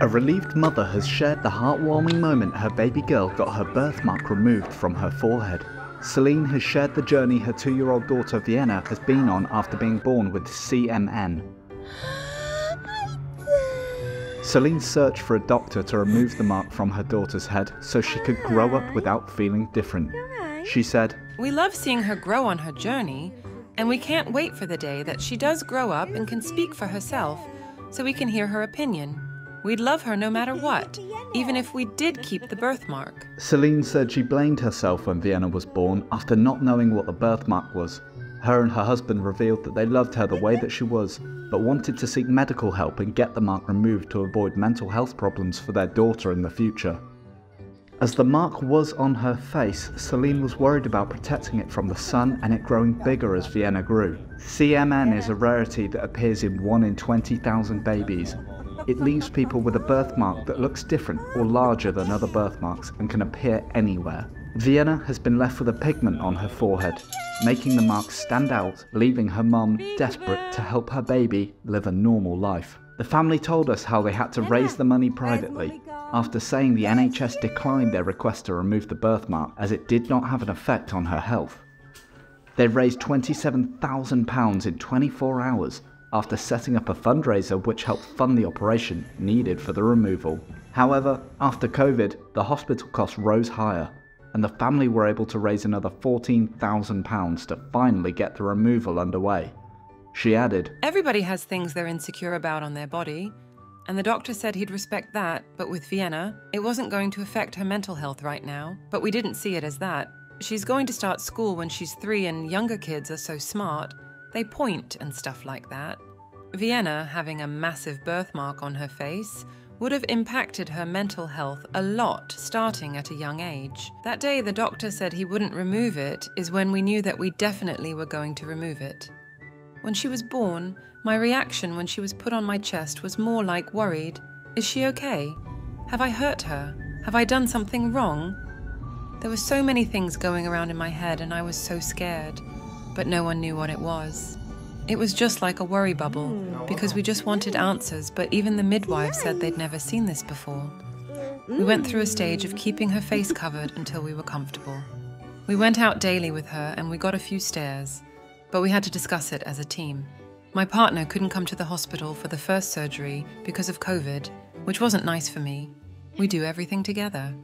A relieved mother has shared the heartwarming moment her baby girl got her birthmark removed from her forehead. Celine has shared the journey her 2-year-old daughter Vienna has been on after being born with CMN. Celine searched for a doctor to remove the mark from her daughter's head so she could grow up without feeling different. She said, "We love seeing her grow on her journey, and we can't wait for the day that she does grow up and can speak for herself so we can hear her opinion. We'd love her no matter what, even if we did keep the birthmark." Celine said she blamed herself when Vienna was born after not knowing what the birthmark was. Her and her husband revealed that they loved her the way that she was, but wanted to seek medical help and get the mark removed to avoid mental health problems for their daughter in the future. As the mark was on her face, Celine was worried about protecting it from the sun and it growing bigger as Vienna grew. CMN is a rarity that appears in 1 in 20,000 babies. It leaves people with a birthmark that looks different or larger than other birthmarks and can appear anywhere. Vienna has been left with a pigment on her forehead, making the mark stand out, leaving her mum desperate to help her baby live a normal life. The family told us how they had to raise the money privately, after saying the NHS declined their request to remove the birthmark as it did not have an effect on her health. They raised £27,000 in 24 hours after setting up a fundraiser which helped fund the operation needed for the removal. However, after COVID, the hospital costs rose higher, and the family were able to raise another £14,000 to finally get the removal underway. She added, "Everybody has things they're insecure about on their body, and the doctor said he'd respect that, but with Vienna, it wasn't going to affect her mental health right now, but we didn't see it as that. She's going to start school when she's 3 and younger kids are so smart. They point and stuff like that. Vienna, having a massive birthmark on her face, would have impacted her mental health a lot starting at a young age. That day the doctor said he wouldn't remove it is when we knew that we definitely were going to remove it. When she was born, my reaction when she was put on my chest was more like worried. Is she okay? Have I hurt her? Have I done something wrong? There were so many things going around in my head and I was so scared, but no one knew what it was. It was just like a worry bubble, because we just wanted answers, but even the midwife said they'd never seen this before. We went through a stage of keeping her face covered until we were comfortable. We went out daily with her and we got a few stares, but we had to discuss it as a team. My partner couldn't come to the hospital for the first surgery because of COVID, which wasn't nice for me. We do everything together.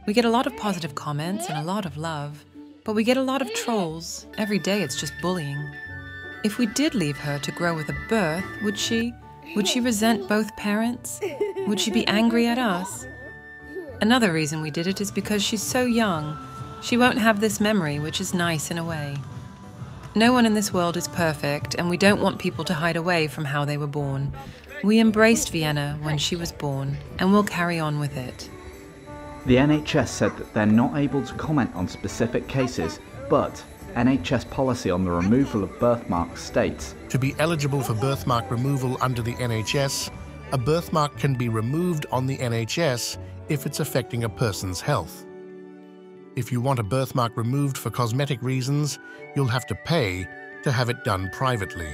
We get a lot of positive comments and a lot of love, but we get a lot of trolls. Every day it's just bullying. If we did leave her to grow with a birth, would she resent both parents? Would she be angry at us? Another reason we did it is because she's so young. She won't have this memory, which is nice in a way. No one in this world is perfect, and we don't want people to hide away from how they were born. We embraced Vienna when she was born, and we'll carry on with it. The NHS said that they're not able to comment on specific cases, but NHS policy on the removal of birthmarks states, "To be eligible for birthmark removal under the NHS, a birthmark can be removed on the NHS if it's affecting a person's health. If you want a birthmark removed for cosmetic reasons, you'll have to pay to have it done privately."